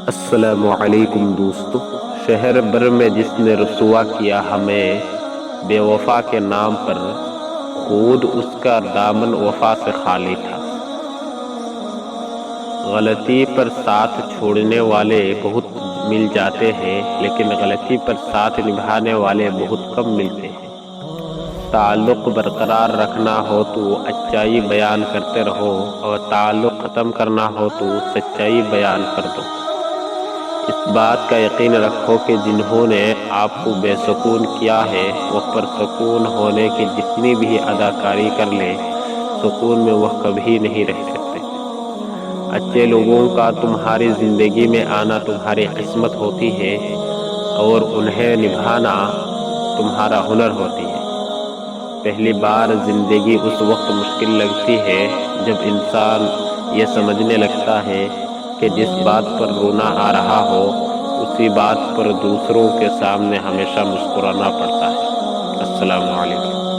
السلام علیکم دوستو، شہر بر میں جس نے رسوا کیا ہمیں بے وفا کے نام پر، خود اس کا دامن وفا سے خالی تھا۔ غلطی پر ساتھ چھوڑنے والے بہت مل جاتے ہیں، لیکن غلطی پر ساتھ نبھانے والے بہت کم ملتے ہیں۔ تعلق برقرار رکھنا ہو تو اچائی بیان کرتے رہو، اور تعلق ختم کرنا ہو تو سچائی بیان کر دو۔ اس بات کا یقین رکھو کہ جنہوں نے آپ کو بے سکون کیا ہے، وہ پرسکون ہونے کی جتنی بھی اداکاری کر لے، سکون میں وہ کبھی نہیں رہ سکتے۔ اچھے لوگوں کا تمہاری زندگی میں آنا تمہاری قسمت ہوتی ہے، اور انہیں نبھانا تمہارا ہنر ہوتی ہے۔ پہلی بار زندگی اس وقت مشکل لگتی ہے جب انسان یہ سمجھنے لگتا ہے کہ جس بات پر رونا آ رہا ہو، اسی بات پر دوسروں کے سامنے ہمیشہ مسکرانا پڑتا ہے۔ السلام علیکم۔